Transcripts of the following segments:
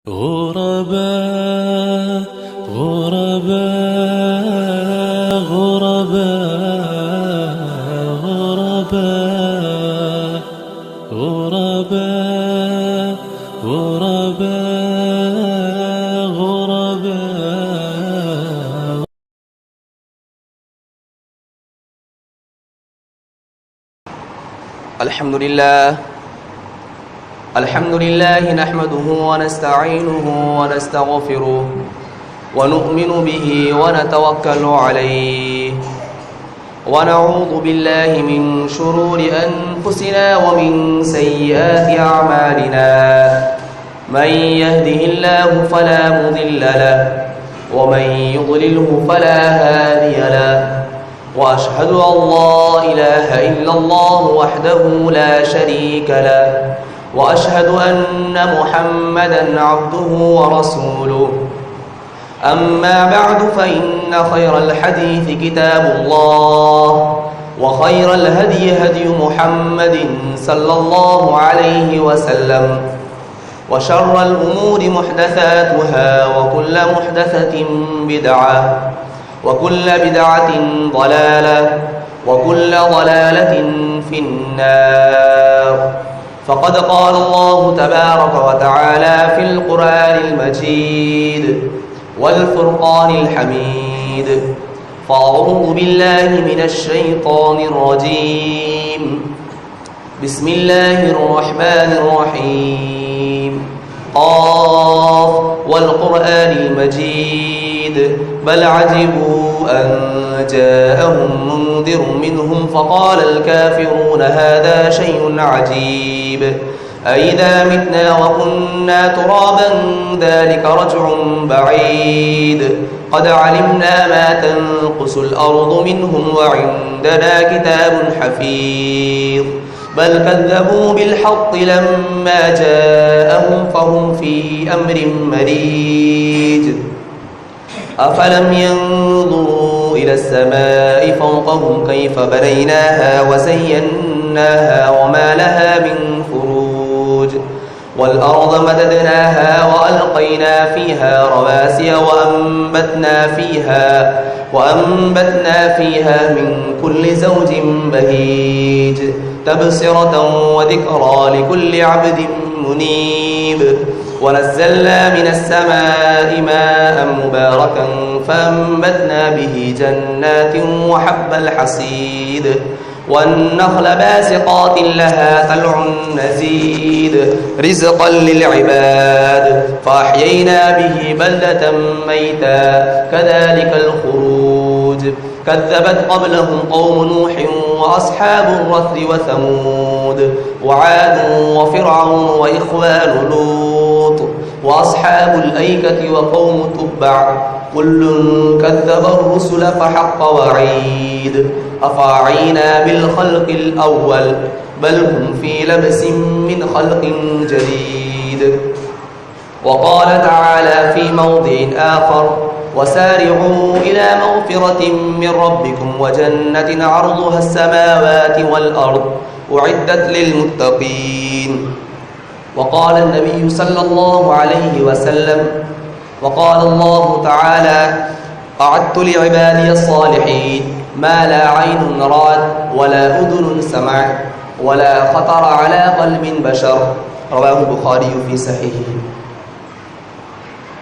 غرباء غرباء غرباء غرباء غرباء غرباء غرباء. الحمد لله نحمده ونستعينه ونستغفره ونؤمن به ونتوكل عليه ونعوذ بالله من شرور أنفسنا ومن سيئات أعمالنا. من يهده الله فلا مضل له ومن يضلله فلا هادي له، وأشهد أن لا إله إلا الله وحده لا شريك له، وأشهد أن محمدًا عبده ورسوله. أما بعد فإن خير الحديث كتاب الله، وخير الهدي هدي محمد صلى الله عليه وسلم، وشر الأمور محدثاتها، وكل محدثة بدعة، وكل بدعة ضلالة، وكل ضلالة في النار. فقد قال الله تبارك وتعالى في القرآن المجيد والفرقان الحميد: فأعوذ بالله من الشيطان الرجيم، بسم الله الرحمن الرحيم. قاف والقرآن المجيد بل عجبوا أن جاءهم منذر منهم فقال الكافرون هذا شيء عجيب، أإذا متنا وكنا ترابا ذلك رجع بعيد، قد علمنا ما تنقص الأرض منهم وعندنا كتاب حفيظ، بل كذبوا بالحق لما جاءهم فهم في أمر مريج. أفلم ينظروا إلى السماء فوقهم كيف بنيناها وزيناها وما لها من فروج، والأرض مددناها وألقينا فيها رواسي وأنبتنا فيها من كل زوج بهيج، تبصرة وذكرى لكل عبد منيب. ونزلنا من السماء ماء مباركا فأنبتنا به جنات وحب الحصيد، والنخل باسقات لها طلع نزيد، رزقا للعباد، فأحيينا به بلدة ميتا كذلك الخروج. كذبت قبلهم قوم نوح وأصحاب الرث وثمود وعاد وفرعون وإخوان لوط وأصحاب الأيكة وقوم تبع، كل كذب الرسل فحق وعيد. أفعينا بالخلق الأول بل هم في لبس من خلق جديد. وقال تعالى في موضع آخر: وسارعوا إلى مغفرة من ربكم وجنة عرضها السماوات والأرض أعدت للمتقين. وقال النبي صلى الله عليه وسلم: وقال الله تعالى: أعدت لعبادي الصالحين ما لا عين رأت ولا أذن سمعت ولا خطر على قلب بشر. رواه البخاري في صحيحه.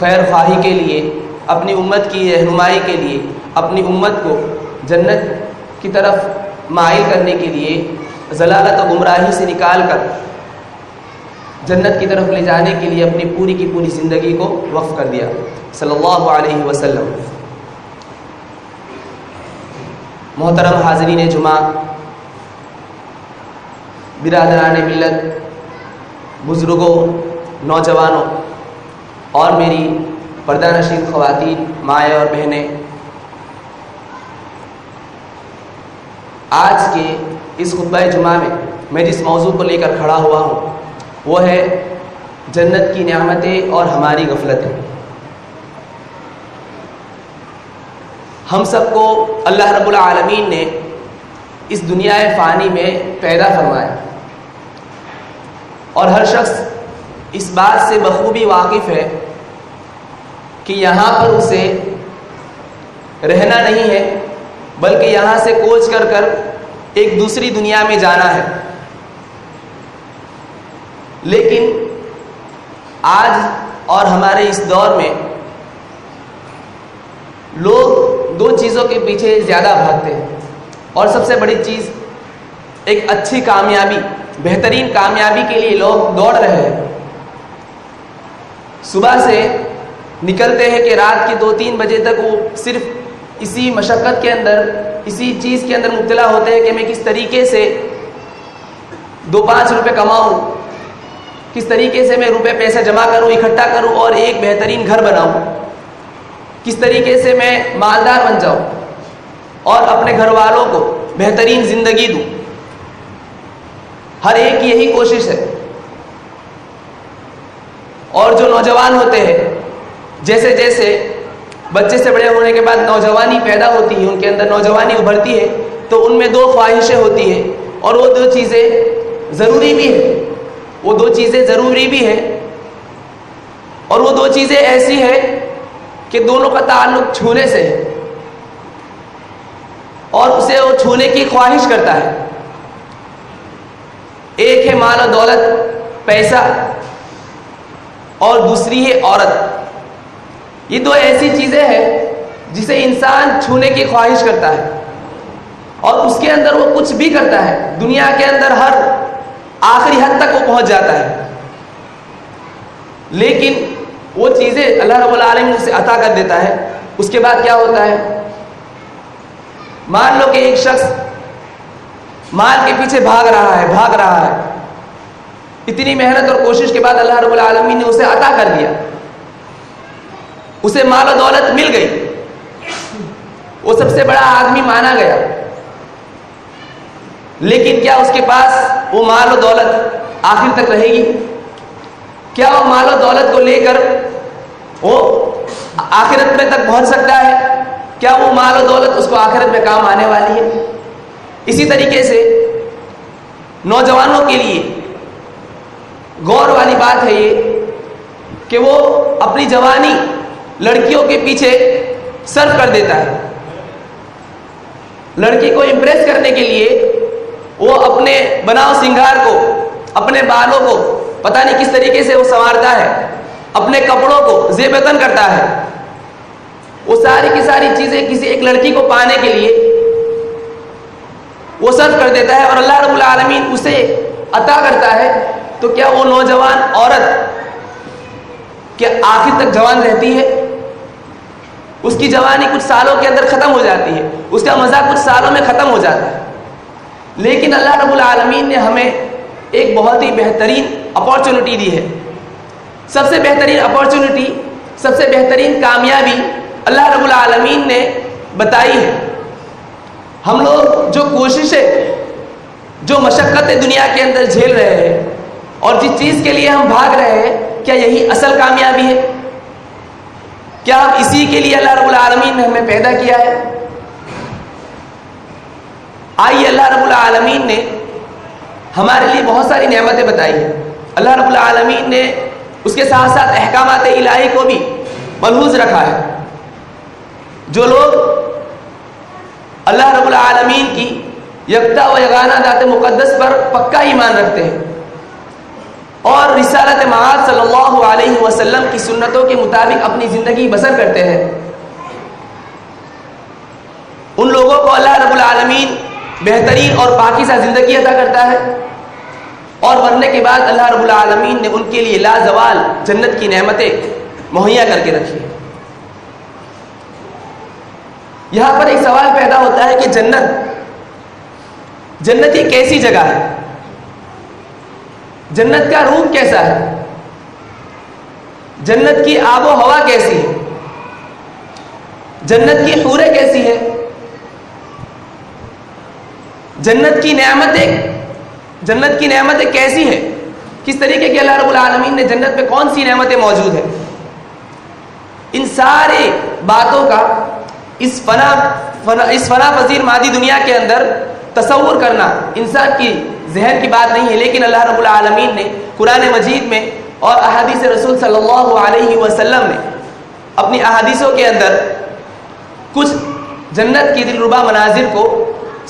خیر خواہی کے لیے، اپنی امت کی رہنمائی کے لیے، اپنی امت کو جنت کی طرف مائل کرنے کے لیے، ضلالت و گمراہی سے نکال کر جنت کی طرف لے جانے کے لیے اپنی پوری کی پوری زندگی کو وقف کر دیا صلی اللہ علیہ وسلم۔ محترم حاضرین جمعہ، برادران ملت، بزرگوں، نوجوانوں اور میری پردہ نشین خواتین، مائیں اور بہنیں، آج کے اس خطبہ جمعہ میں جس موضوع کو لے کر کھڑا ہوا ہوں وہ ہے جنت کی نعمتیں اور ہماری غفلتیں۔ ہم سب کو اللہ رب العالمین نے اس دنیا فانی میں پیدا فرمایا، اور ہر شخص اس بات سے بخوبی واقف ہے کہ یہاں پر اسے رہنا نہیں ہے، بلکہ یہاں سے کوچ کر کر ایک دوسری دنیا میں جانا ہے۔ لیکن آج اور ہمارے اس دور میں لوگ دو چیزوں کے پیچھے زیادہ بھاگتے ہیں، اور سب سے بڑی چیز ایک اچھی کامیابی، بہترین کامیابی کے لیے لوگ دوڑ رہے ہیں۔ صبح سے نکلتے ہیں کہ رات کے 2-3 بجے تک وہ صرف اسی مشقت کے اندر، اسی چیز کے اندر مبتلا ہوتے ہیں کہ میں کس طریقے سے 2-5 روپے کماؤں، کس طریقے سے میں روپے پیسہ جمع کروں، اکٹھا کروں اور ایک بہترین گھر بناؤں، کس طریقے سے میں مالدار بن جاؤں اور اپنے گھر والوں کو بہترین زندگی دوں۔ ہر ایک کی یہی کوشش ہے۔ اور جو نوجوان ہوتے ہیں، جیسے جیسے بچے سے بڑے ہونے کے بعد نوجوانی پیدا ہوتی ہے، ان کے اندر نوجوانی ابھرتی ہے، تو ان میں 2 خواہشیں ہوتی ہیں، اور وہ 2 چیزیں ضروری بھی ہیں، وہ 2 چیزیں ضروری بھی ہیں، اور وہ 2 چیزیں ایسی ہیں کہ دونوں کا تعلق چھونے سے ہے، اور اسے وہ چھونے کی خواہش کرتا ہے۔ ایک ہے مال و دولت، پیسہ، اور دوسری ہے عورت۔ یہ 2 ایسی چیزیں ہیں جسے انسان چھونے کی خواہش کرتا ہے، اور اس کے اندر وہ کچھ بھی کرتا ہے، دنیا کے اندر ہر آخری حد تک وہ پہنچ جاتا ہے، لیکن وہ چیزیں اللہ رب العالمین اسے عطا کر دیتا ہے۔ اس کے بعد کیا ہوتا ہے؟ مان لو کہ ایک شخص مال کے پیچھے بھاگ رہا ہے، اتنی محنت اور کوشش کے بعد اللہ رب العالمین نے اسے عطا کر دیا، اسے مال و دولت مل گئی، وہ سب سے بڑا آدمی مانا گیا، لیکن کیا اس کے پاس وہ مال و دولت آخر تک رہے گی؟ کیا وہ مال و دولت کو لے کر وہ آخرت میں تک پہنچ سکتا ہے؟ کیا وہ مال و دولت اس کو آخرت میں کام آنے والی ہے؟ اسی طریقے سے نوجوانوں کے لیے غور والی بات ہے یہ کہ وہ اپنی جوانی لڑکیوں کے پیچھے صرف کر دیتا ہے۔ لڑکی کو امپریس کرنے کے لیے وہ اپنے بناؤ سنگار کو، اپنے بالوں کو پتہ نہیں کس طریقے سے وہ سنوارتا ہے، اپنے کپڑوں کو زیب تن کرتا ہے، وہ ساری کی ساری چیزیں کسی ایک لڑکی کو پانے کے لیے وہ صرف کر دیتا ہے، اور اللہ رب العالمین اسے عطا کرتا ہے۔ تو کیا وہ نوجوان عورت کیا آخر تک جوان رہتی ہے؟ اس کی جوانی کچھ سالوں کے اندر ختم ہو جاتی ہے، اس کا مزہ کچھ سالوں میں ختم ہو جاتا ہے، لیکن اللہ رب العالمین نے ہمیں ایک بہت ہی بہترین اپارچونٹی دی ہے۔ سب سے بہترین اپارچونٹی، سب سے بہترین کامیابی اللہ رب العالمین نے بتائی ہے۔ ہم لوگ جو کوششیں، جو مشقتیں دنیا کے اندر جھیل رہے ہیں، اور جس چیز کے لیے ہم بھاگ رہے ہیں، کیا یہی اصل کامیابی ہے؟ کیا ہم اسی کے لیے اللہ رب العالمین نے ہمیں پیدا کیا ہے؟ آئیے، اللہ رب العالمین نے ہمارے لیے بہت ساری نعمتیں بتائی ہیں۔ اللہ رب العالمین نے اس کے ساتھ ساتھ احکامات الہی کو بھی ملحوظ رکھا ہے۔ جو لوگ اللہ رب العالمین کی یکتا و یگانہ ذات مقدس پر پکا ایمان رکھتے ہیں، اور رسالت معاد صلی اللہ علیہ وسلم کی سنتوں کے مطابق اپنی زندگی بسر کرتے ہیں، ان لوگوں کو اللہ رب العالمین بہترین اور پاکیزہ زندگی عطا کرتا ہے، اور مرنے کے بعد اللہ رب العالمین نے ان کے لیے لازوال جنت کی نعمتیں مہیا کر کے رکھی ہیں۔ یہاں پر ایک سوال پیدا ہوتا ہے کہ جنت یہ کیسی جگہ ہے؟ جنت کا روح کیسا ہے؟ جنت کی آب و ہوا کیسی ہے؟ جنت کی حوریں کیسی ہے؟ جنت کی نعمتیں کیسی ہیں؟ کس طریقے کی اللہ رب العالمین نے جنت میں کون سی نعمتیں موجود ہیں؟ ان سارے باتوں کا اس فنا پذیر مادی دنیا کے اندر تصور کرنا انسان کی ذہن کی بات نہیں ہے، لیکن اللہ رب العالمین نے قرآن مجید میں اور احادیث رسول صلی اللہ علیہ وسلم نے اپنی احادیثوں کے اندر کچھ جنت کی دلربا مناظر کو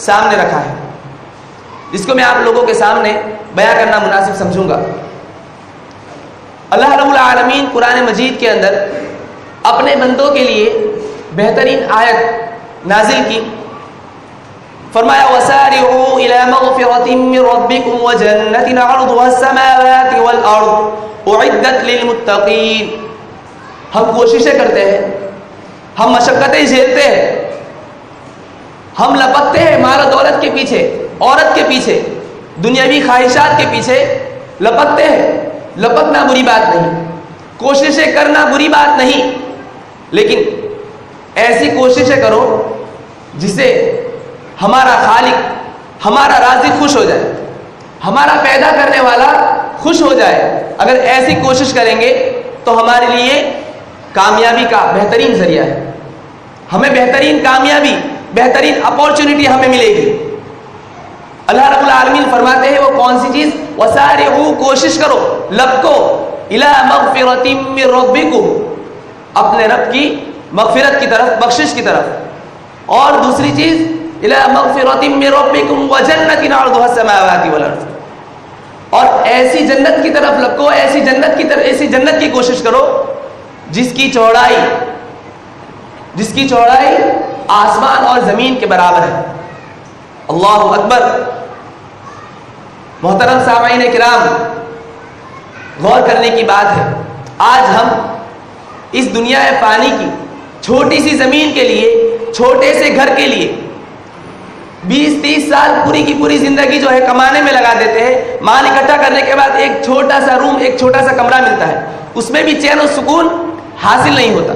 سامنے رکھا ہے، جس کو میں آپ لوگوں کے سامنے بیان کرنا مناسب سمجھوں گا۔ اللہ رب العالمین قرآن مجید کے اندر اپنے بندوں کے لیے بہترین آیت نازل کی، فرمایا وَسَارِعُوا إِلَى مَغْفِرَةٍ مِّن رَّبِّكُمْ وَجَنَّةٍ عَرْضُهَا السَّمَاوَاتِ وَالْأَرْضُ أُعِدَّتْ لِلْمُتَّقِينَ۔ ہم کوششیں کرتے ہیں، ہم مشقتیں جھیلتے ہیں، ہم لپکتے ہیں مال و دولت کے پیچھے، عورت کے پیچھے، دنیاوی خواہشات کے پیچھے لپکتے ہیں۔ لپکنا بری بات نہیں، کوششیں کرنا بری بات نہیں، لیکن ایسی کوششیں کرو جس سے ہمارا خالق، ہمارا رازق خوش ہو جائے، ہمارا پیدا کرنے والا خوش ہو جائے۔ اگر ایسی کوشش کریں گے تو ہمارے لیے کامیابی کا بہترین ذریعہ ہے، ہمیں بہترین کامیابی، بہترین اپورچونٹی ہمیں ملے گی۔ اللہ رب العالمین فرماتے ہیں وہ کون سی چیز؟ وَسَارِعُوا، کوشش کرو، لپکو، إِلَى مَغْفِرَةٍ مِّن رَّبِّكُمْ، اپنے رب کی مغفرت کی طرف، بخشش کی طرف، اور دوسری چیز إِلَى مَغْفِرَةٍ مِّن رَّبِّكُمْ وَجَنَّةٍ عَرْضُهَا السَّمَاوَاتِ وَالْأَرْضُ، اور ایسی جنت کی طرف لپکو، ایسی جنت کی کوشش کرو جس کی چوڑائی آسمان اور زمین کے برابر ہے۔ اللہ اکبر۔ محترم سامعین کرام، غور کرنے کی بات ہے، آج ہم اس دنیا فانی کی چھوٹی سی زمین کے لیے، چھوٹے سے گھر کے لیے 20-30 سال پوری کی پوری زندگی جو ہے کمانے میں لگا دیتے ہیں۔ مال اکٹھا کرنے کے بعد ایک چھوٹا سا روم، ایک چھوٹا سا کمرہ ملتا ہے، اس میں بھی چین و سکون حاصل نہیں ہوتا۔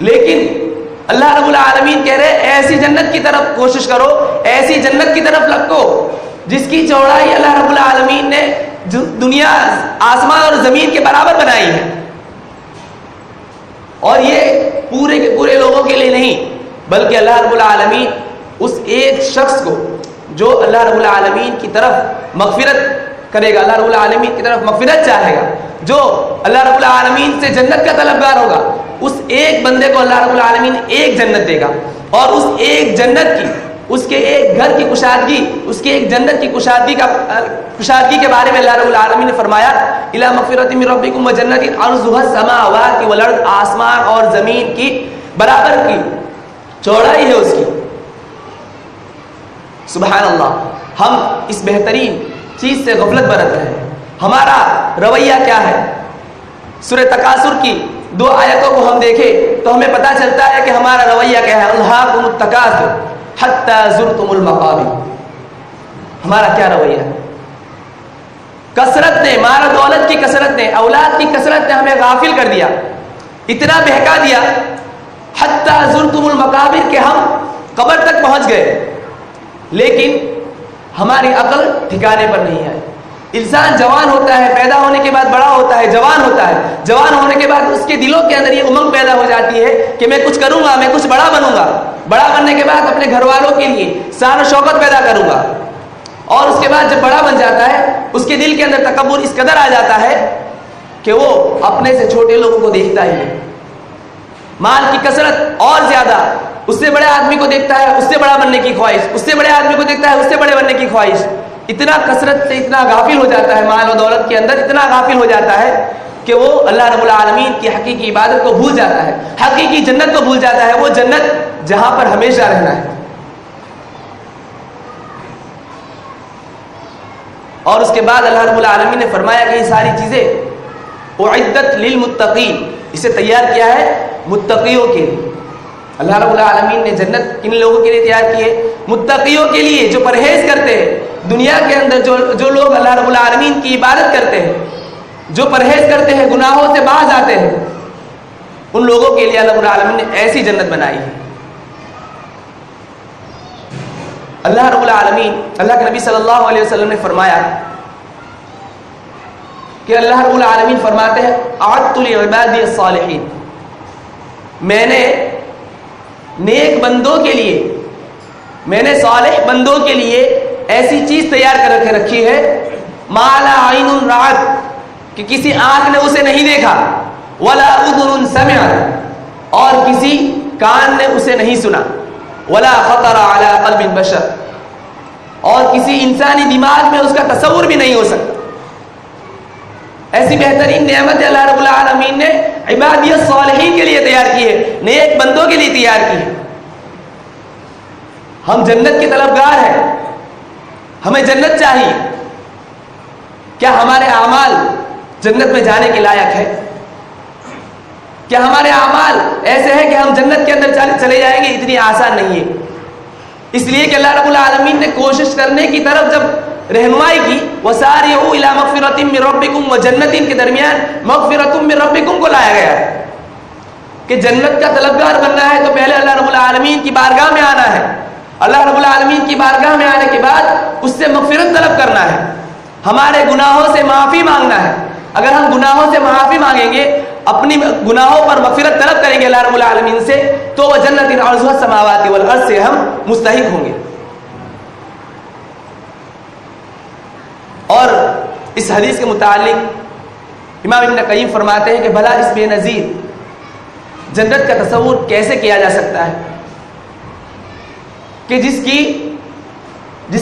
لیکن اللہ رب العالمین کہہ رہے ایسی جنت کی طرف کوشش کرو، ایسی جنت کی طرف لپکو جس کی چوڑائی اللہ رب العالمین نے دنیا، آسمان اور زمین کے برابر بنائی ہے۔ اور یہ پورے کے پورے لوگوں کے لیے نہیں، بلکہ اللہ رب العالمین اس ایک شخص کو جو اللہ رب العالمین کی طرف مغفرت کرے گا، اللہ رب العالمین کی طرف مغفرت چاہے گا، جو اللہ رب العالمین سے جنت کا طلبگار ہوگا، اس ایک بندے کو اللہ رب العالمین ایک جنت دے گا، اور اس ایک جنت کی، اس کے ایک گھر کی کشادگی، اس کے ایک جنت کی کشادگی کے بارے میں اللہ رب العالمین نے فرمایا الی مغفرۃ من ربکم وجنۃ عرضها السماوات والارض، آسمان اور زمین کی برابر کی چوڑائی ہے اس کی۔ سبحان اللہ، ہم اس بہترین چیز سے غفلت برت رہے ہیں۔ ہمارا رویہ کیا ہے؟ سورہ تکاثر کی 2 آیتوں کو ہم دیکھیں تو ہمیں پتہ چلتا ہے کہ ہمارا رویہ کیا ہے۔ الہاکم التکاثر حتی زرتم المقابر، ہمارا کیا رویہ ہے؟ کثرت نے، مال و دولت کی کثرت نے، اولاد کی کثرت نے ہمیں غافل کر دیا، اتنا بہکا دیا حتی زرتم المقابر کہ ہم قبر تک پہنچ گئے، لیکن ہماری عقل ٹھکانے پر نہیں ہے۔ انسان جوان ہوتا ہے، پیدا ہونے کے بعد بڑا ہوتا ہے، جوان ہوتا ہے، جوان ہونے کے بعد اس کے دلوں کے اندر یہ امنگ پیدا ہو جاتی ہے کہ میں کچھ کروں گا، میں کچھ بڑا بنوں گا، بڑا بننے کے بعد اپنے گھر والوں کے لیے شان و شوکت پیدا کروں گا، اور اس کے بعد جب بڑا بن جاتا ہے اس کے دل کے اندر تکبر اس قدر آ جاتا ہے کہ وہ اپنے سے چھوٹے لوگوں کو دیکھتا ہی نہیں، مال کی کثرت اور زیادہ، اس سے بڑے آدمی کو دیکھتا ہے اس سے بڑا بننے کی خواہش، اس سے بڑے آدمی کو دیکھتا ہے اس سے بڑے بننے کی خواہش، اتنا کثرت سے اتنا غافل ہو جاتا ہے، مال و دولت کے اندر اتنا غافل ہو جاتا ہے کہ وہ اللہ رب العالمین کی حقیقی عبادت کو بھول جاتا ہے، حقیقی جنت کو بھول جاتا ہے، وہ جنت جہاں پر ہمیشہ رہنا ہے۔ اور اس کے بعد اللہ رب العالمین نے فرمایا کہ یہ ساری چیزیں اعدت للمتقین، اسے تیار کیا ہے متقیوں کے لیے۔ اللہ رب العالمین نے جنت کن لوگوں کے لیے تیار کی ہے؟ متقیوں کے لیے، جو پرہیز کرتے ہیں دنیا کے اندر، جو لوگ اللہ رب العالمین کی عبادت کرتے ہیں، جو پرہیز کرتے ہیں، گناہوں سے باز آتے ہیں، ان لوگوں کے لیے اللہ رب العالمین نے ایسی جنت بنائی ہے۔ اللہ رب العالمین، اللہ کے نبی صلی اللہ علیہ وسلم نے فرمایا کہ اللہ رب العالمین فرماتے ہیں اعدت لعبادی الصالحین، میں نے نیک بندوں کے لیے، میں نے صالح بندوں کے لیے ایسی چیز تیار کر کے رکھی ہے ما لا عین رأت، کہ کسی آنکھ نے اسے نہیں دیکھا، ولا اذن سمعت، اور کسی کان نے اسے نہیں سنا، ولا خطر علی قلب بشر، اور کسی انسانی دماغ میں اس کا تصور بھی نہیں ہو سکتا۔ ایسی بہترین نعمت اللہ رب العالمین نے عبادی الصالحین کے لیے تیار کی ہے، نیک بندوں کے لیے تیار کی ہے۔ ہم جنت کے طلبگار ہیں، ہمیں جنت چاہیے، کیا ہمارے اعمال جنت میں جانے کے لائق ہے؟ کیا ہمارے اعمال ایسے ہیں کہ ہم جنت کے اندر چلے جائیں گے؟ اتنی آسان نہیں ہے، اس لیے کہ اللہ رب العالمین نے کوشش کرنے کی طرف جب رہنمائی کی، وَسَارِعُوا إِلَىٰ مَغْفِرَةٍ مِّن رَبِّكُمْ، وَجَنَّةٍ کے درمیان مغفرۃ من ربکم کو لایا گیا ہے کہ جنت کا طلبگار بننا ہے تو پہلے اللہ رب العالمین کی بارگاہ میں آنا ہے، اللہ رب العالمین کی بارگاہ میں آنے کے بعد اس سے مغفرت طلب کرنا ہے، ہمارے گناہوں سے معافی مانگنا ہے۔ اگر ہم گناہوں سے معافی مانگیں گے، اپنی گناہوں پر مغفرت طلب کریں گے اللہ رب العالمین سے، تو وہ جنت عرضها السماوات والارض سے ہم مستحق ہوں گے۔ اور اس حدیث کے متعلق امام ابن قیم فرماتے ہیں کہ بھلا اس بے نظیر جنت کا تصور کیسے کیا جا سکتا ہے کہ جس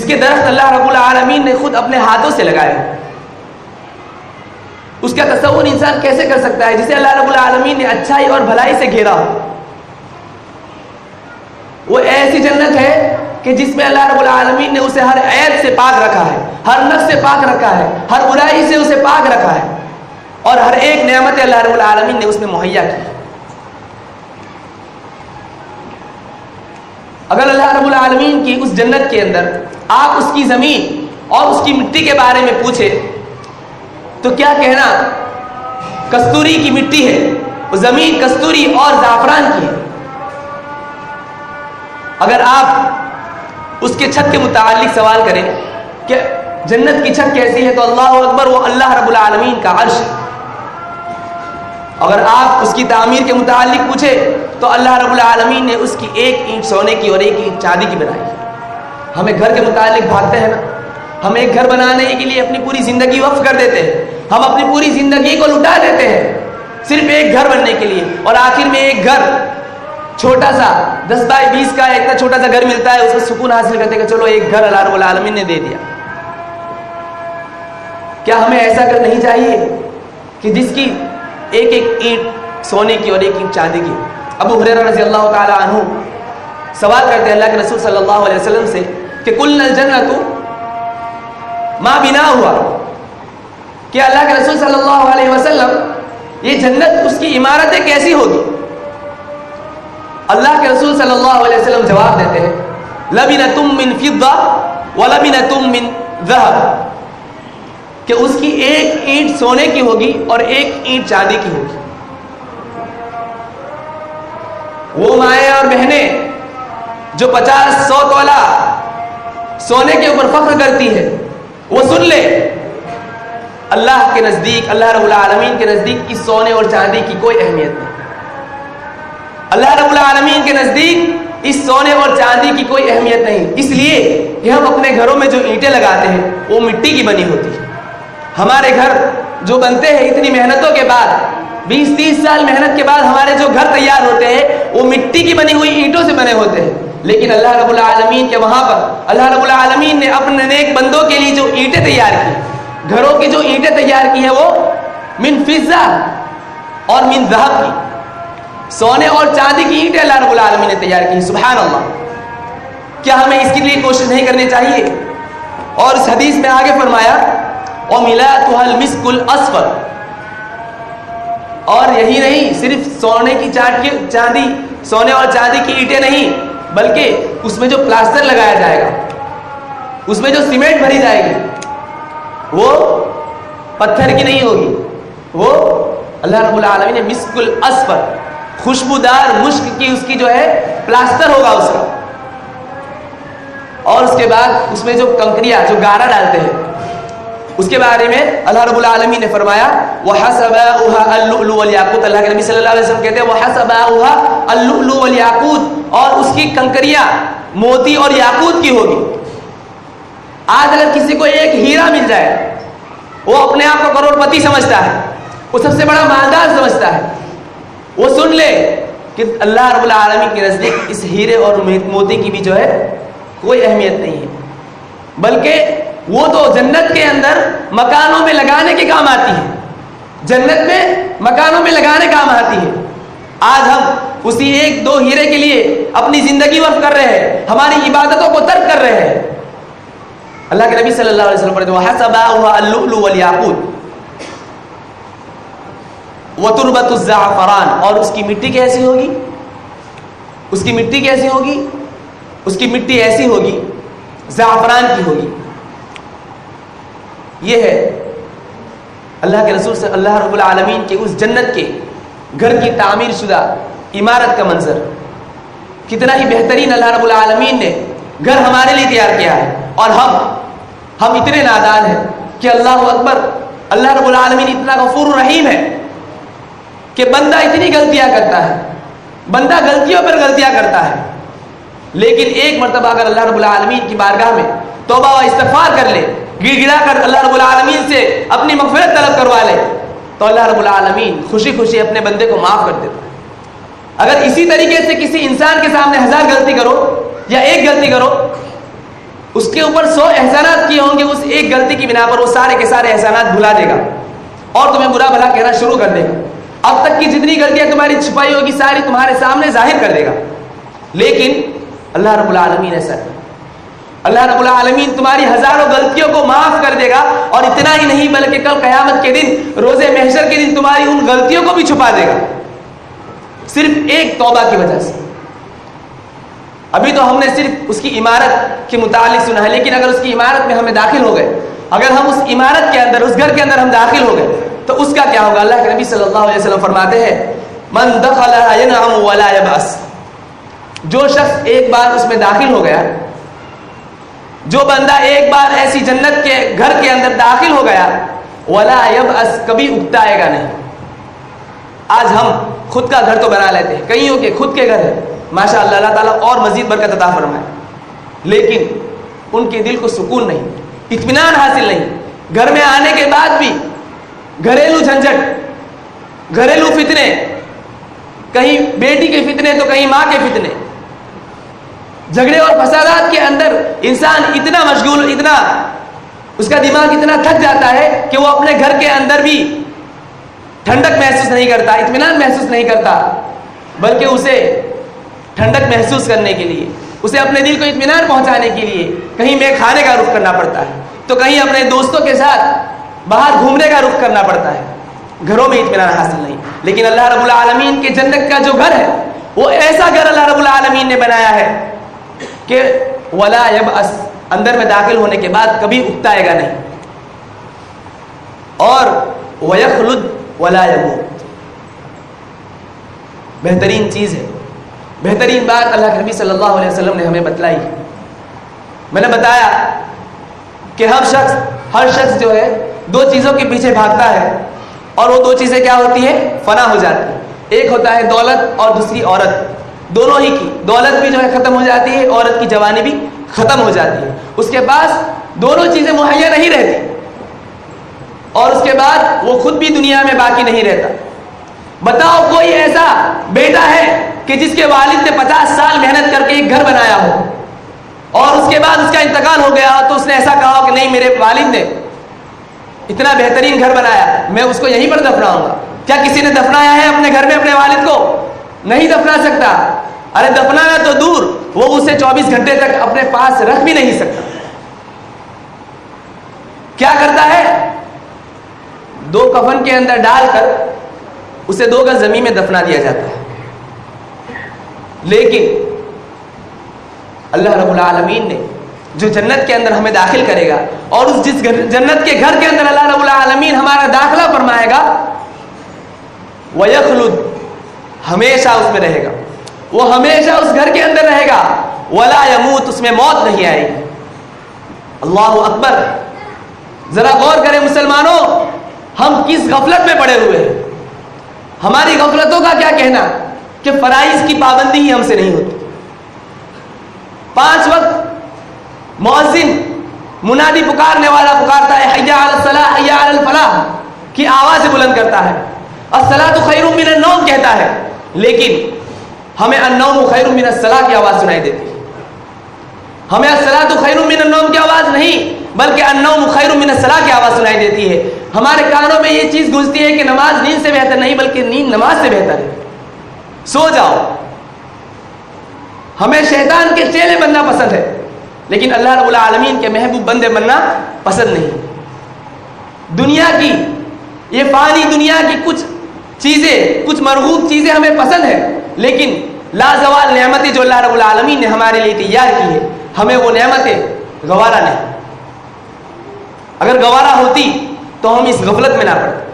کے درخت اللہ رب العالمین نے خود اپنے ہاتھوں سے لگائے، اس کا تصور انسان کیسے کر سکتا ہے، جسے اللہ رب العالمین نے اچھائی اور بھلائی سے گھیرا ہو۔ وہ ایسی جنت ہے کہ جس میں اللہ رب العالمین نے اسے ہر عیب سے پاک رکھا ہے، ہر نقص سے پاک رکھا ہے، ہر برائی سے اسے پاک رکھا ہے، اور ہر ایک نعمت اللہ رب العالمین نے اس میں مہیا کی۔ اگر اللہ رب العالمین کی اس جنت کے اندر آپ اس کی زمین اور اس کی مٹی کے بارے میں پوچھے تو کیا کہنا؟ کستوری کی مٹی ہے، وہ زمین کستوری اور زعفران کی ہے۔ اگر آپ اس کے چھت کے متعلق سوال کریں کہ جنت کی چھت کیسی ہے تو اللہ اکبر، وہ اللہ رب العالمین کا عرش ہے۔ اگر آپ اس کی تعمیر کے متعلق پوچھے تو اللہ رب العالمین نے اس کی ایک اینٹ سونے کی اور ایک اینٹ چاندی کی بنائی ہے۔ ہمیں گھر کے متعلق بھاگتے ہیں نا، ہم ایک گھر بنانے کے لیے اپنی پوری زندگی وقف کر دیتے ہیں، ہم اپنی پوری زندگی کو لٹا دیتے ہیں صرف ایک گھر بننے کے لیے، اور آخر میں ایک گھر چھوٹا سا 10 بائی 20 کا اتنا چھوٹا سا گھر ملتا ہے، اس میں سکون حاصل کرتے کہ چلو ایک گھر اللہ رب العالمین نے دے دیا۔ کیا ہمیں ایسا گھر نہیں چاہیے کہ جس کی ایک ایک اینٹ سونے کی اور ایک اینٹ چاندی کی؟ ابو ہریرہ رضی اللہ تعالی عنہ سوال کرتے ہیں اللہ کے رسول صلی اللہ علیہ وسلم سے کہ قلنا الجنۃ ما بنا ہوا، کہ اللہ کے رسول صلی اللہ علیہ وسلم یہ جنت اس کی عمارتیں کیسی ہوگی؟ اللہ کے رسول صلی اللہ علیہ وسلم جواب دیتے ہیں لبنۃ من فضہ ولبنۃ من ذہب، کہ اس کی ایک اینٹ سونے کی ہوگی اور ایک اینٹ چاندی کی ہوگی۔ وہ مائیں اور بہنیں جو 50-100 تولہ سونے کے اوپر فخر کرتی ہے، وہ سن لے اللہ کے نزدیک، اللہ رب العالمین کے نزدیک اس سونے اور چاندی کی کوئی اہمیت نہیں۔ اللہ رب العالمین کے نزدیک اس سونے اور چاندی کی کوئی اہمیت نہیں، اس لیے کہ ہم اپنے گھروں میں جو اینٹیں لگاتے ہیں وہ مٹی کی بنی ہوتی ہے۔ ہمارے گھر جو بنتے ہیں اتنی محنتوں کے بعد، 20-30 سال محنت کے بعد ہمارے جو گھر تیار ہوتے ہیں وہ مٹی کی بنی ہوئی اینٹوں سے بنے ہوتے ہیں۔ لیکن اللہ رب العالمین کے وہاں پر اللہ رب العالمین نے اپنے نیک بندوں کے لیے جو اینٹیں تیار کی، گھروں کی جو اینٹیں تیار کی ہیں وہ من فضہ اور من ذہب کی، سونے اور چاندی کی اینٹیں اللہ رب العالمین نے تیار کی. سبحان اللہ. کیا ہمیں اس کے لیے کوشش نہیں کرنی چاہیے؟ اور اس حدیث میں آگے فرمایا وَمِلَاتُهَا الْمِسْكُ الْأَصْفَرُ، اور یہی نہیں، صرف سونے کی چاندی، سونے اور چاندی کی اینٹیں نہیں، بلکہ اس میں جو پلاسٹر لگایا جائے گا، اس میں جو سیمنٹ بھری جائے گی، وہ پتھر کی نہیں ہوگی، وہ اللہ رب العالمین نے مسک الاسفر، خوشبودار مشک کی اس کی جو ہے پلاسٹر ہوگا اس کا. اور اس کے بعد اس میں جو کنکریاں، جو گارا ڈالتے ہیں، اس کے بارے میں اللہ رب العالمین نے فرمایا وَحَسَبَاؤُهَا اللُّؤْلُؤُ وَالْيَاقُوتُ. اللہ کے نبی صلی اللہ علیہ وسلم کہتے ہیں وَحَسَبَاؤُهَا اللُّؤْلُؤُ وَالْيَاقُوتُ، اور اس کی کنکریاں موتی اور یاقوت کی ہوگی. آج اگر کسی کو ایک ہیرا مل جائے، وہ اپنے آپ کو کروڑ پتی سمجھتا ہے، وہ سب سے بڑا مالدار سمجھتا ہے. وہ سن لے کہ اللہ رب العالمین کے نزدیک اس ہیرے اور موتی کی بھی جو ہے کوئی اہمیت نہیں ہے، بلکہ وہ تو جنت کے اندر مکانوں میں لگانے کے کام آتی ہے، جنت میں مکانوں میں لگانے کام آتی ہے. آج ہم اسی ایک دو ہیرے کے لیے اپنی زندگی وقف کر رہے ہیں، ہماری عبادتوں کو ترک کر رہے ہیں. اللہ کے نبی صلی اللہ علیہ وسلم فرماتے ہیں وَحَسَبَاؤُهَا اللُّؤْلُؤُ وَالْيَاقُوتُ وَتُرْبَةُ الزَّعْفَرَانِ، اور اس کی مٹی کیسی ہوگی؟ اس کی مٹی کیسی ہوگی؟ اس کی مٹی ایسی ہوگی زعفران کی ہوگی. یہ ہے اللہ کے رسول سے اللہ رب العالمین کے اس جنت کے گھر کی تعمیر شدہ عمارت کا منظر. کتنا ہی بہترین اللہ رب العالمین نے گھر ہمارے لیے تیار کیا ہے. اور ہم اتنے نادان ہیں کہ اللہ اکبر، اللہ رب العالمین اتنا غفور رحیم ہے کہ بندہ اتنی غلطیاں کرتا ہے، بندہ غلطیوں پر غلطیاں کرتا ہے، لیکن ایک مرتبہ اگر اللہ رب العالمین کی بارگاہ میں توبہ و استغفار کر لے، گڑ گڑا کر اللہ رب العالمین سے اپنی مغفرت طلب کروا لے، تو اللہ رب العالمین خوشی خوشی اپنے بندے کو معاف کر دیتا ہے. اگر اسی طریقے سے کسی انسان کے سامنے 1000 غلطی کرو یا ایک غلطی کرو، اس کے اوپر 100 احسانات کیے ہوں گے، اس ایک غلطی کی بنا پر وہ سارے کے سارے احسانات بھلا دے گا اور تمہیں برا بھلا کہنا شروع کر دے گا. اب تک کی جتنی غلطیاں تمہاری چھپائی ہوگی ساری تمہارے سامنے ظاہر کر دے گا. لیکن اللہ رب العالمین ایسا ہے، اللہ رب العالمین تمہاری ہزاروں غلطیوں کو معاف کر دے گا، اور اتنا ہی نہیں بلکہ کل قیامت کے دن، روز محشر کے دن تمہاری ان غلطیوں کو بھی چھپا دے گا، صرف ایک توبہ کی وجہ سے. ابھی تو ہم نے صرف اس کی عمارت کے متعلق سنا ہے، لیکن اگر اس کی عمارت میں ہمیں داخل ہو گئے، اگر ہم اس عمارت کے اندر، اس گھر کے اندر ہم داخل ہو گئے، تو اس کا کیا ہوگا؟ اللہ کے نبی صلی اللہ علیہ وسلم فرماتے ہیں من دخلها ينعم ولا يبأس. جو شخص ایک بار اس میں داخل ہو گیا، جو بندہ ایک بار ایسی جنت کے گھر کے اندر داخل ہو گیا، ولا يبأس، کبھی اکتائے گا نہیں. آج ہم خود کا گھر تو بنا لیتے ہیں، کئیوں کے خود کے گھر ہے، ماشاء اللہ، اللہ تعالیٰ اور مزید برکت عطا فرمائے، لیکن ان کے دل کو سکون نہیں، اطمینان حاصل نہیں. گھر میں آنے کے بعد بھی گھریلو جھنجھٹ، گھریلو فتنے، کہیں بیٹی کے فتنے تو کہیں ماں کے فتنے، جھگڑے اور فسادات کے اندر انسان اتنا مشغول، اتنا اس کا دماغ اتنا تھک جاتا ہے کہ وہ اپنے گھر کے اندر بھی ٹھنڈک محسوس نہیں کرتا، اطمینان محسوس نہیں کرتا، بلکہ اسے ٹھنڈک محسوس کرنے کے لیے، اسے اپنے دل کو اطمینان پہنچانے کے لیے کہیں میں کھانے کا رخ کرنا پڑتا ہے، تو کہیں اپنے دوستوں کے ساتھ باہر گھومنے کا رخ کرنا پڑتا ہے. گھروں میں اطمینان حاصل نہیں. لیکن اللہ رب العالمین کے جنت کا جو گھر ہے، وہ ایسا گھر اللہ رب العالمین نے بنایا ہے کہ ولا یبأس، اندر میں داخل ہونے کے بعد کبھی اکتائے گا نہیں، اور ویخلد ولا یموت. بہترین چیز ہے، بہترین بات اللہ کے نبی صلی اللہ علیہ وسلم نے ہمیں بتلائی. میں نے بتایا کہ ہر شخص جو ہے 2 چیزوں کے پیچھے بھاگتا ہے، اور وہ 2 چیزیں کیا ہوتی ہیں؟ فنا ہو جاتی ہیں. ایک ہوتا ہے دولت اور دوسری عورت. دونوں ہی کی دولت بھی جو ہے ختم ہو جاتی ہے، عورت کی جوانی بھی ختم ہو جاتی ہے. اس کے پاس دونوں چیزیں مہیا نہیں رہتی، اور اس کے بعد وہ خود بھی دنیا میں باقی نہیں رہتا. بتاؤ کوئی ایسا بیٹا ہے کہ جس کے والد نے 50 سال محنت کر کے ایک گھر بنایا ہو اور اس کے بعد اس کا انتقال ہو گیا تو اس نے ایسا کہا کہ نہیں میرے والد نے اتنا بہترین گھر بنایا میں اس کو یہیں پر دفناؤں گا. کیا کسی نے دفنایا ہے اپنے گھر میں اپنے والد کو؟ نہیں دفنا سکتا. ارے دفنانا تو دور, وہ اسے 24 گھنٹے تک اپنے پاس رکھ بھی نہیں سکتا. کیا کرتا ہے؟ 2 کفن کے اندر ڈال کر اسے 2 گز زمین میں دفنا دیا جاتا ہے. لیکن اللہ رب العالمین نے جو جنت کے اندر ہمیں داخل کرے گا اور اس جس جنت کے گھر کے اندر اللہ رب العالمین ہمارا داخلہ فرمائے گا, وَيَخْلُدْ ہمیشہ اس میں رہے گا, وہ ہمیشہ اس گھر کے اندر رہے گا. وَلَا يَمُوتُ اس میں موت نہیں آئے گی. اللہ اکبر. ذرا غور کریں مسلمانوں, ہم کس غفلت میں پڑے ہوئے ہیں. ہماری غفلتوں کا کیا کہنا کہ فرائض کی پابندی ہی ہم سے نہیں ہوتی. 5 وقت مؤذن منادی پکارنے والا پکارتا ہے حی علی الصلاح حی علی الفلاح کی آواز سے بلند کرتا ہے, الصلاۃ خیر من النوم کہتا ہے, لیکن ہمیں النوم خیر من الصلاۃ کی آواز سنائی دیتی ہے. ہمیں الصلاۃ خیر من النوم کی آواز نہیں بلکہ النوم خیر من الصلاۃ کی آواز سنائی دیتی ہے. ہمارے کانوں میں یہ چیز گونجتی ہے کہ نماز نیند سے بہتر نہیں بلکہ نیند نماز سے بہتر ہے, سو جاؤ. ہمیں شیطان کے چیلے بننا پسند ہے لیکن اللہ رب العالمین کے محبوب بندے بننا پسند نہیں. دنیا کی یہ فانی دنیا کی کچھ چیزیں, کچھ مرغوب چیزیں ہمیں پسند ہیں, لیکن لازوال نعمتیں جو اللہ رب العالمین نے ہمارے لیے تیار کی ہے ہمیں وہ نعمتیں گوارا نہیں. اگر گوارا ہوتی تو ہم اس غفلت میں نہ پڑتے.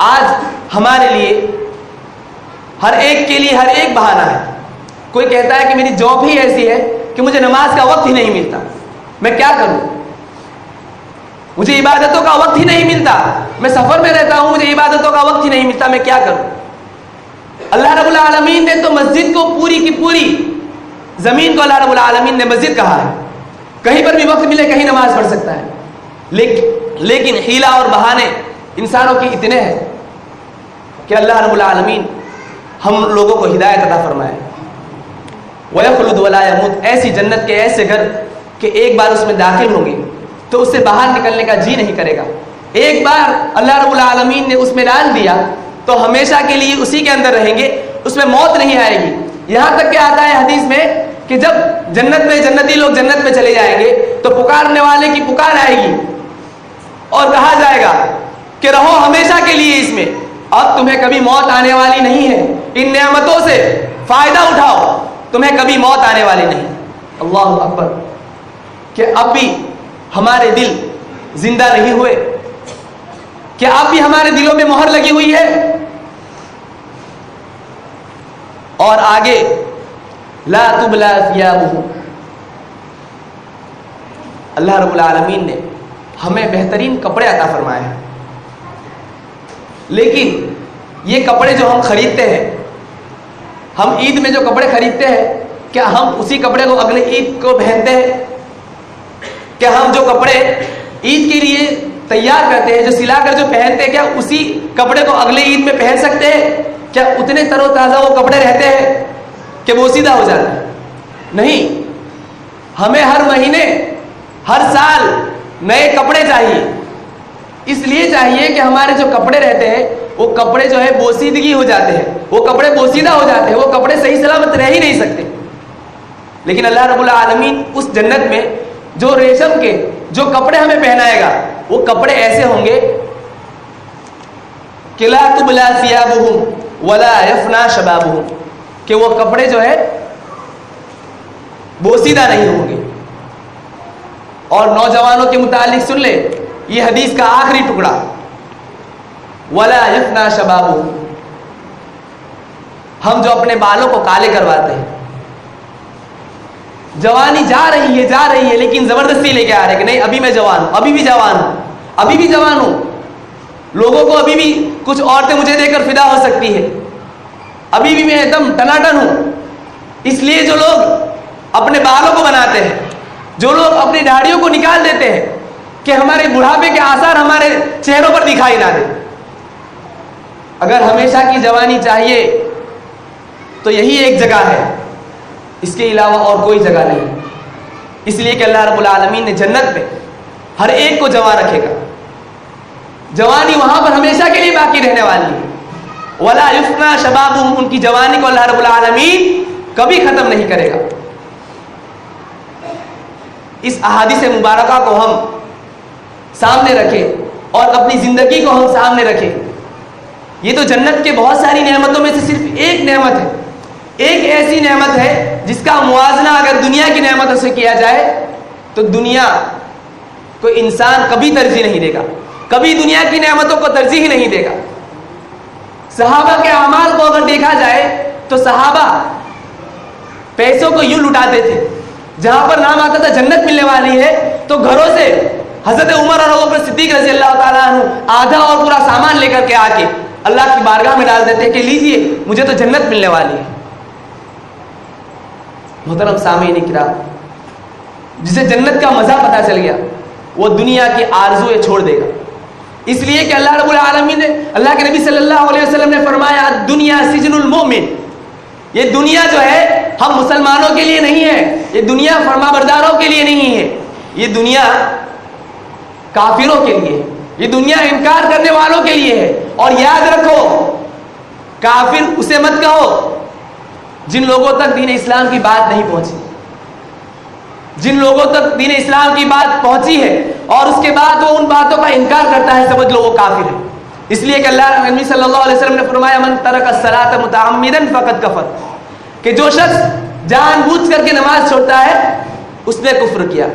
آج ہمارے لیے ہر ایک کے لیے ہر ایک بہانہ ہے. کوئی کہتا ہے کہ میری جاب ہی ایسی ہے کہ مجھے نماز کا وقت ہی نہیں ملتا, میں کیا کروں, مجھے عبادتوں کا وقت ہی نہیں ملتا, میں سفر میں رہتا ہوں مجھے عبادتوں کا وقت ہی نہیں ملتا, میں کیا کروں. اللہ رب العالمین نے تو مسجد کو پوری کی پوری زمین کو اللہ رب العالمین نے مسجد کہا ہے. کہیں پر بھی وقت ملے کہیں نماز پڑھ سکتا ہے. لیکن حیلہ اور بہانے انسانوں کے اتنے ہیں کہ اللہ رب العالمین ہم لوگوں کو ہدایت عطا فرمائے. وَيَخْلُدُ وَلَا يَمُوتُ ایسی جنت کے ایسے گھر کہ ایک بار اس میں داخل ہوں گے تو اس سے باہر نکلنے کا جی نہیں کرے گا. ایک بار اللہ رب العالمین نے اس میں ڈال دیا تو ہمیشہ کے لیے اسی کے اندر رہیں گے, اس میں موت نہیں آئے گی. یہاں تک کہ آتا ہے حدیث میں کہ جب جنت میں جنتی لوگ جنت میں چلے جائیں گے تو پکارنے والے کی پکار آئے گی اور کہا جائے گا کہ رہو ہمیشہ کے لیے اس میں, اب تمہیں کبھی موت آنے والی نہیں ہے, ان نعمتوں سے فائدہ اٹھاؤ, تمہیں کبھی موت آنے والی نہیں. اللہ اکبر. کہ اب بھی ہمارے دل زندہ نہیں ہوئے, کیا اب بھی ہمارے دلوں میں مہر لگی ہوئی ہے. اور آگے لا تبلا ثیابہ, اللہ رب العالمین نے ہمیں بہترین کپڑے عطا فرمائے ہیں, لیکن یہ کپڑے جو ہم خریدتے ہیں, ہم عید میں جو کپڑے خریدتے ہیں کیا ہم اسی کپڑے کو اگلے عید کو پہنتے ہیں؟ کیا ہم جو کپڑے عید کے لیے تیار کرتے ہیں, جو سلا کر جو پہنتے ہیں, کیا اسی کپڑے کو اگلے عید میں پہن سکتے ہیں؟ کیا اتنے تر و تازہ وہ کپڑے رہتے ہیں کہ وہ سیدھا ہو جاتا ہے؟ نہیں. ہمیں ہر مہینے ہر سال نئے کپڑے چاہیے. اس لیے چاہیے کہ ہمارے جو کپڑے رہتے ہیں وہ کپڑے جو ہے بوسیدگی ہو جاتے ہیں, وہ کپڑے بوسیدہ ہو جاتے ہیں, وہ کپڑے صحیح سلامت رہ ہی نہیں سکتے. لیکن اللہ رب العالمین اس جنت میں جو ریشم کے جو کپڑے ہمیں پہنائے گا وہ کپڑے ایسے ہوں گے کہ لا تبلا ثیابہم ولا یفنا شبابہم, کہ وہ کپڑے جو ہے بوسیدہ نہیں ہوں گے. اور نوجوانوں کے متعلق سن لے یہ حدیث کا آخری ٹکڑا, ولا یفنا شبابہم, ہم جو اپنے بالوں کو کالے کرواتے ہیں, جوانی جا رہی ہے لیکن زبردستی لے کے آ رہے کہ نہیں ابھی میں جوان ہوں, ابھی بھی جوان ہوں, لوگوں کو ابھی بھی کچھ عورتیں مجھے دیکھ کر فدا ہو سکتی ہے, ابھی بھی میں ایک دم ٹناٹن ہوں. اس لیے جو لوگ اپنے بالوں کو بناتے ہیں, جو لوگ اپنی داڑھیوں کو نکال دیتے ہیں کہ ہمارے بڑھاپے کے آثار ہمارے چہروں پر دکھائی نہ دے. اگر ہمیشہ کی جوانی چاہیے تو یہی ایک جگہ ہے، اس کے علاوہ اور کوئی جگہ نہیں، اس لیے کہ اللہ رب العالمین نے جنت میں ہر ایک کو جوان رکھے گا، جوانی وہاں پر ہمیشہ کے لیے باقی رہنے والی ہے، ولا یفنا شبابہم، ان کی جوانی کو اللہ رب العالمین کبھی ختم نہیں کرے گا۔ اس احادیث مبارکہ کو ہم سامنے رکھیں اور اپنی زندگی کو ہم سامنے رکھیں۔ یہ تو جنت کے بہت ساری نعمتوں میں سے صرف ایک نعمت ہے، ایک ایسی نعمت ہے جس کا موازنہ اگر دنیا کی نعمتوں سے کیا جائے تو دنیا کو انسان کبھی ترجیح نہیں دے گا، کبھی دنیا کی نعمتوں کو ترجیح ہی نہیں دے گا۔ صحابہ کے اعمال کو اگر دیکھا جائے تو صحابہ پیسوں کو یوں لٹاتے تھے، جہاں پر نام آتا تھا جنت ملنے والی ہے تو گھروں سے حضرت عمر اور ابوبکر صدیق رضی اللہ تعالیٰ عنہ آدھا اور پورا سامان لے کر کے آ کے اللہ کی بارگاہ میں ڈال دیتے کہ لیجئے مجھے تو جنت ملنے والی ہے۔ محترم سامعین کرام، جسے جنت کا مزہ پتہ چل گیا وہ دنیا کی آرزویں چھوڑ دے گا، اس لیے کہ اللہ رب العالمین نے، اللہ کے نبی صلی اللہ علیہ وسلم نے فرمایا دنیا سجن المؤمن، یہ دنیا جو ہے ہم مسلمانوں کے لیے نہیں ہے، یہ دنیا فرما برداروں کے لیے نہیں ہے، یہ دنیا کافروں کے لیے ہے، یہ دنیا انکار کرنے والوں کے لیے ہے۔ اور یاد رکھو کافر اسے مت کہو جن لوگوں تک دین اسلام کی بات نہیں پہنچی، جن لوگوں تک دین اسلام کی بات پہنچی ہے اور اس کے بعد وہ ان باتوں کا انکار کرتا ہے، سمجھ لو وہ کافر ہے۔ اس لیے کہ اللہ نبی صلی اللہ علیہ وسلم نے فرمایا من ترک الصلاۃ متعمدا فقد کفر، کہ جو شخص جان بوجھ کر کے نماز چھوڑتا ہے اس نے کفر کیا۔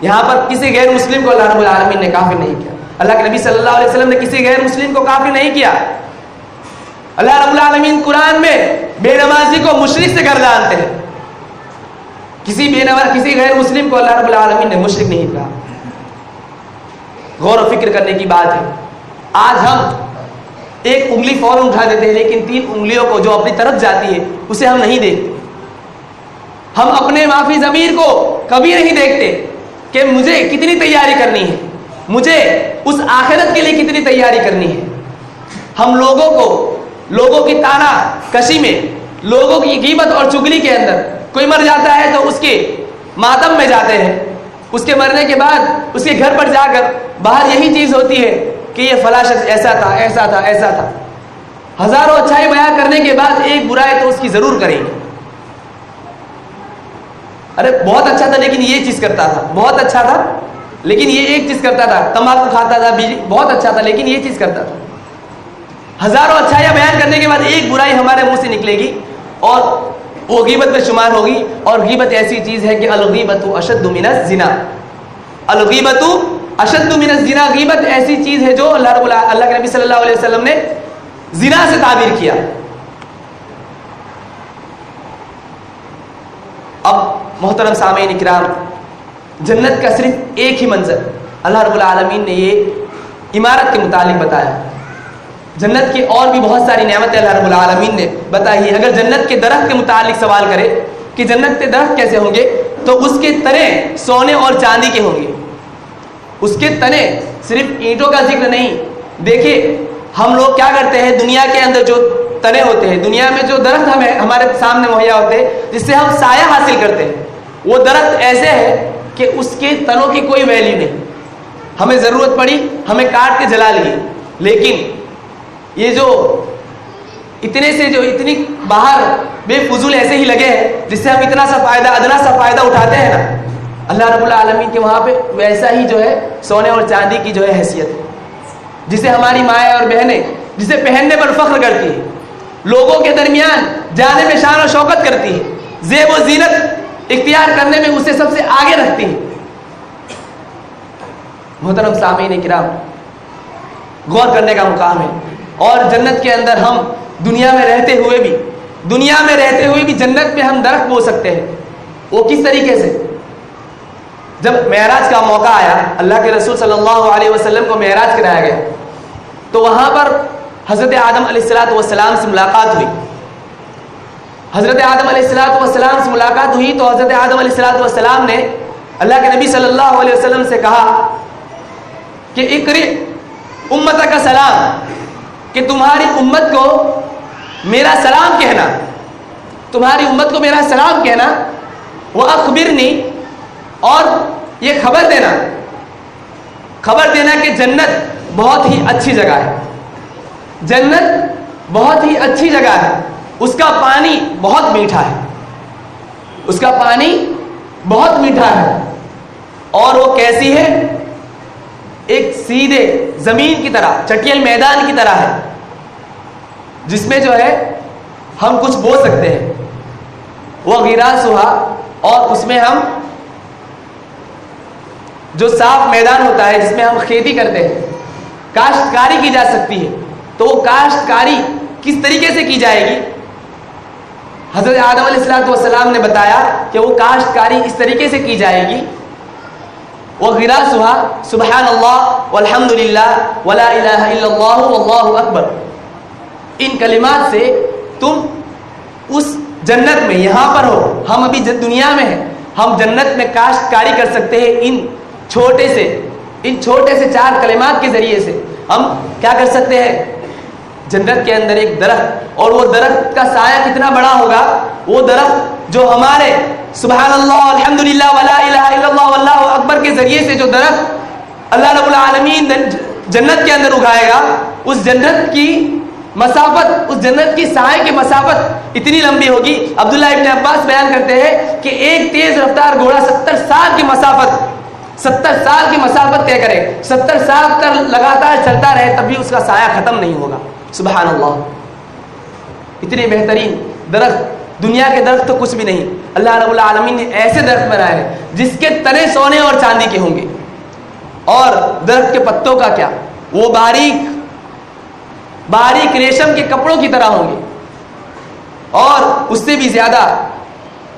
یہاں پر کسی غیر مسلم کو اللہ رب العالمین نے کافر نہیں کیا، اللہ کے نبی صلی اللہ علیہ وسلم نے کسی غیر مسلم کو کافر نہیں کیا۔ اللہ رب العالمین قرآن میں بے نمازی کو مشرک سے گردانتے ہیں، کسی غیر مسلم کو اللہ رب العالمین نے مشرک نہیں کہا۔ غور و فکر کرنے کی بات ہے، آج ہم ایک انگلی فوراً اٹھا دیتے ہیں لیکن 3 انگلیوں کو جو اپنی طرف جاتی ہے اسے ہم نہیں دیکھتے۔ ہم اپنے معافی ضمیر کو کبھی نہیں دیکھتے کہ مجھے کتنی تیاری کرنی ہے، مجھے اس آخرت کے لیے کتنی تیاری کرنی ہے۔ ہم لوگوں کی تانا کشی میں، لوگوں کی غیبت اور چگلی کے اندر، کوئی مر جاتا ہے تو اس کے ماتم میں جاتے ہیں، اس کے مرنے کے بعد اس کے گھر پر جا کر باہر یہی چیز ہوتی ہے کہ یہ فلاں شخص ایسا تھا ایسا تھا ایسا تھا۔ ہزاروں اچھائی بیان کرنے کے بعد ایک برائی تو اس کی ضرور کریں گے، ارے بہت اچھا تھا لیکن یہ چیز کرتا تھا، بہت اچھا تھا لیکن یہ ایک چیز کرتا تھا، تمباکو کھاتا تھا، بہت اچھا تھا لیکن یہ چیز کرتا تھا۔ ہزاروں اچھائیاں بیان کرنے کے بعد ایک برائی ہمارے منہ سے نکلے گی اور وہ غیبت میں شمار ہوگی، اور غیبت ایسی چیز ہے کہ الغیبت اشد من الزنا، الغیبت اشد من الزنا، غیبت ایسی چیز ہے جو اللہ کے نبی صلی اللہ علیہ وسلم نے زنا سے تعبیر کیا۔ اب محترم سامعین کرام، جنت کا صرف ایک ہی منظر اللہ رب العالمین نے یہ عمارت کے متعلق بتایا، جنت کی اور بھی بہت ساری نعمتیں اللہ رب العالمین نے بتائی ہے۔ اگر جنت کے درخت کے متعلق سوال کرے کہ جنت کے درخت کیسے ہوں گے تو اس کے تنے سونے اور چاندی کے ہوں گے، اس کے تنے صرف اینٹوں کا ذکر نہیں۔ دیکھیں ہم لوگ کیا کرتے ہیں، دنیا کے اندر جو تنے ہوتے ہیں، دنیا میں جو درخت ہمارے سامنے مہیا ہوتے ہیں جس سے ہم سایہ حاصل کرتے ہیں، وہ درخت ایسے ہے کہ اس کے تنوں کی کوئی ویلیو نہیں، ہمیں ضرورت پڑی ہمیں کاٹ کے جلا لیے، لیکن یہ جو اتنی باہر بے فضول ایسے ہی لگے ہیں جس سے ہم اتنا سا فائدہ، ادنا سا فائدہ اٹھاتے ہیں نا، اللہ رب العالمین کے وہاں پہ ویسا ہی جو ہے سونے اور چاندی کی جو ہے حیثیت ہے، جسے ہماری مائیں اور بہنیں جسے پہننے پر فخر کرتی ہے، لوگوں کے درمیان جانے میں شان و شوکت کرتی ہے، زیب و زینت اختیار کرنے میں اسے سب سے آگے رکھتی ہے۔ محترم سامعین کرام، غور کرنے کا مقام ہے، اور جنت کے اندر ہم دنیا میں رہتے ہوئے بھی جنت میں ہم درخت بو سکتے ہیں۔ وہ کس طریقے سے؟ جب معراج کا موقع آیا، اللہ کے رسول صلی اللہ علیہ وسلم کو معراج کرایا گیا تو وہاں پر حضرت آدم علیہ السلام سے ملاقات ہوئی۔ حضرت آدم علیہ السلام سے ملاقات ہوئی تو حضرت آدم علیہ السلام نے اللہ کے نبی صلی اللہ علیہ وسلم سے کہا کہ اقرئ امت کا سلام، کہ تمہاری امت کو میرا سلام کہنا۔ تمہاری امت کو میرا سلام کہنا، وَأَخْبِرْنِي، اور یہ خبر دینا کہ جنت بہت ہی اچھی جگہ ہے، جنت بہت ہی اچھی جگہ ہے، اس کا پانی بہت میٹھا ہے، اس کا پانی بہت میٹھا ہے، اور وہ کیسی ہے؟ ایک سیدھے زمین کی طرح، چٹیل میدان کی طرح ہے، جس میں جو ہے ہم کچھ بو سکتے ہیں، وہ غِرَاسُهَا، اور اس میں ہم جو صاف میدان ہوتا ہے جس میں ہم کھیتی کرتے ہیں، کاشتکاری کی جا سکتی ہے، تو وہ کاشتکاری کس طریقے سے کی جائے گی؟ حضرت آدم علیہ السلام نے بتایا کہ وہ کاشتکاری اس طریقے سے کی جائے گی، وَغِرَاسُهَا سبحان اللہ والحمد للہ ولا الہ الا اللہ واللہ اکبر، ان کلمات سے تم اس جنت میں، یہاں پر ہو، ہم ابھی دنیا میں ہیں، ہم جنت میں کاشتکاری کر سکتے ہیں، ان چھوٹے سے 4 کلمات کے ذریعے سے ہم کیا کر سکتے ہیں؟ جنت کے اندر ایک درخت، اور وہ درخت کا سایہ کتنا بڑا ہوگا؟ وہ درخت جو ہمارے سبحان اللہ الحمدللہ ولا الہ الا اللہ واللہ اکبر کے ذریعے سے جو درخت اللہ رب العالمین جنت کے اندر اگائے گا، اس جنت کی مسافت، اس جنت کی سائے کی مسافت اتنی لمبی ہوگی۔ عبداللہ ابن عباس بیان کرتے ہیں کہ ایک تیز رفتار گھوڑا 70 سال کی مسافت طے کرے، 70 سال تک لگاتار چلتا رہے، تب بھی اس کا سایہ ختم نہیں ہوگا۔ سبحان اللہ، اتنے بہترین درخت، دنیا کے درخت تو کچھ بھی نہیں، اللہ رب العالمین نے ایسے درخت بنائے ہیں جس کے تنے سونے اور چاندی کے ہوں گے، اور درخت کے پتوں کا کیا، وہ باریک ریشم کے کپڑوں کی طرح ہوں گے، اور اس سے بھی زیادہ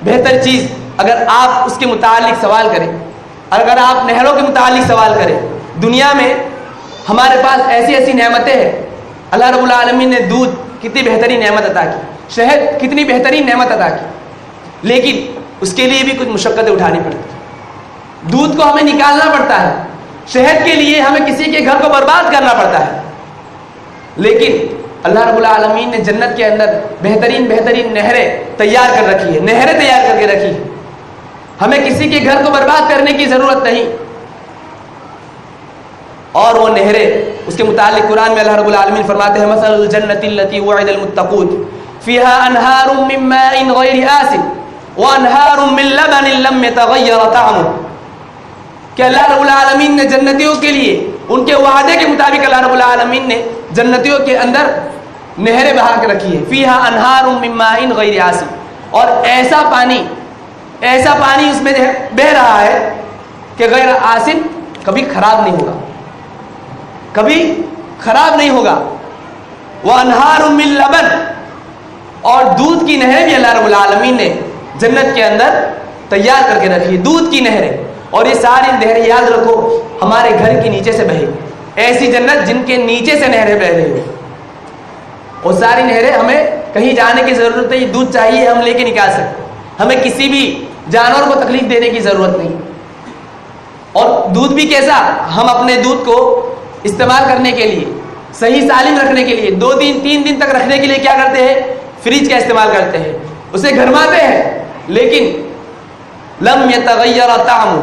بہتر چیز اگر آپ اس کے متعلق سوال کریں، اگر آپ نہروں کے متعلق سوال کریں، دنیا میں ہمارے پاس ایسی نعمتیں ہیں، اللہ رب العالمین نے دودھ کتنی بہترین نعمت عطا کی، شہد کتنی بہترین نعمت عطا کی، لیکن اس کے لیے بھی کچھ مشقتیں اٹھانی پڑتی، دودھ کو ہمیں نکالنا پڑتا ہے، شہد کے لیے ہمیں کسی کے گھر کو برباد کرنا پڑتا ہے، لیکن اللہ رب العالمین نے جنت کے اندر بہترین نہریں تیار کر رکھی ہے، نہریں تیار کر کے رکھی ہے، ہمیں کسی کے گھر کو برباد کرنے کی ضرورت نہیں، اور وہ نہریں، اس کے متعلق قرآن میں اللہ رب العالمین فرماتے ہیں مثل الجنۃ التي وعد المتقون فيها انہار من ماء غیر آسن وانہار من لبن لم يتغیر طعمه، کہ اللہ رب العالمین نے جنتیوں کے لیے ان کے وعدے کے مطابق اللہ رب العالمین نے جنتیوں کے اندر نہریں بہا کے رکھی ہے، فیہا انہار من ماء غیر آسن، اور ایسا پانی اس میں بہ رہا ہے کہ غیر آسن، کبھی خراب نہیں ہوگا، وانہار من لبن، اور دودھ کی نہریں بھی اللہ رب العالمین نے جنت کے اندر تیار کر کے رکھی ہے، دودھ کی نہریں، اور یہ ساری نہریں یاد رکھو ہمارے گھر کے نیچے سے بہے، ایسی جنت جن کے نیچے سے نہریں بہ رہی ہو، وہ ساری نہریں، ہمیں کہیں جانے کی ضرورت نہیں، دودھ چاہیے ہم لے کے نکال سکتے، ہمیں کسی بھی جانور کو تکلیف دینے کی ضرورت نہیں، اور دودھ بھی کیسا، ہم اپنے دودھ کو استعمال کرنے کے لیے، صحیح سالم رکھنے کے لیے، 2-3 دن تک رکھنے کے لیے کیا کرتے ہیں؟ فریج کا استعمال کرتے ہیں، اسے گرماتے ہیں، لیکن لم یتغیر طعمہ،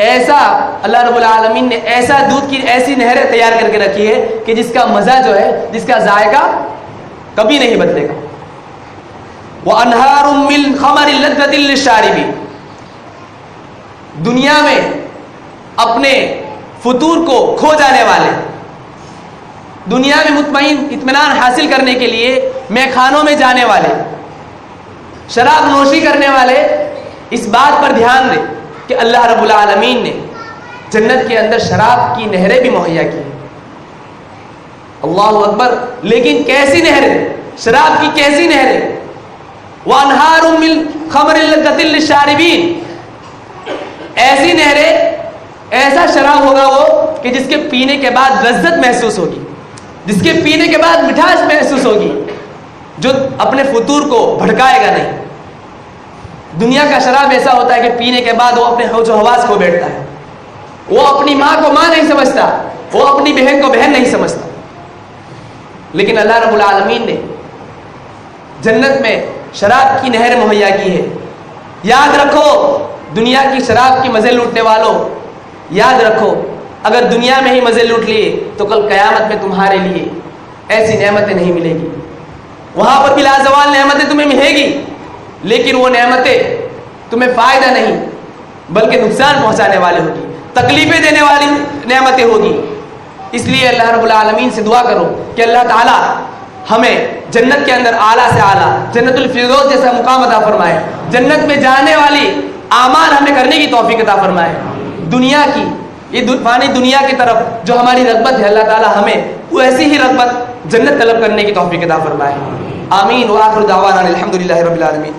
ایسا اللہ رب العالمین نے ایسا دودھ کی ایسی نہریں تیار کر کے رکھی ہے کہ جس کا مزہ جو ہے، جس کا ذائقہ کبھی نہیں بدلے گا۔ وَأَنْهَارٌ مِّن خَمَرٍ لَذَّةٍ لِّلشَّارِبِينَ، دنیا میں اپنے فطور کو کھو جانے والے، دنیا میں اطمینان حاصل کرنے کے لیے میخانوں میں جانے والے، شراب نوشی کرنے والے، اس بات پر دھیان دیں کہ اللہ رب العالمین نے جنت کے اندر شراب کی نہریں بھی مہیا کی ہیں، اللہ اکبر، لیکن کیسی نہریں؟ شراب کی کیسی نہریں؟ وَأَنْهَارٌ مِّن خَمْرٍ لَذَّةٍ لِّلشَّارِبِينَ، ایسی نہریں، ایسا شراب ہوگا وہ کہ جس کے پینے کے بعد لذت محسوس ہوگی، جس کے پینے کے بعد مٹھاس محسوس ہوگی، جو اپنے فطور کو بھڑکائے گا نہیں۔ دنیا کا شراب ایسا ہوتا ہے کہ پینے کے بعد وہ اپنے جو حواس کھو بیٹھتا ہے، وہ اپنی ماں کو ماں نہیں سمجھتا، وہ اپنی بہن کو بہن نہیں سمجھتا، لیکن اللہ رب العالمین نے جنت میں شراب کی نہر مہیا کی ہے. یاد رکھو دنیا کی شراب کی مزے لوٹنے والوں، یاد رکھو اگر دنیا میں ہی مزے لوٹ لیے تو کل قیامت میں تمہارے لیے ایسی نعمتیں نہیں ملے گی. وہاں پر بھی لازوال نعمتیں تمہیں ملے گی، لیکن وہ نعمتیں تمہیں فائدہ نہیں بلکہ نقصان پہنچانے والے ہوگی، تکلیفیں دینے والی نعمتیں ہوگی. اس لیے اللہ رب العالمین سے دعا کرو کہ اللہ تعالی ہمیں جنت کے اندر اعلیٰ سے اعلیٰ جنت الفردوس جیسا مقام عطا فرمائے، جنت میں جانے والی اعمال ہمیں کرنے کی توفیق عطا فرمائے. دنیا کی یہ فانی دنیا کی طرف جو ہماری رغبت ہے، اللہ تعالی ہمیں وہ ایسی ہی رغبت جنت طلب کرنے کی توفیق عطا فرمائے. آمین. وآخر دعوانا الحمدللہ رب العالمین.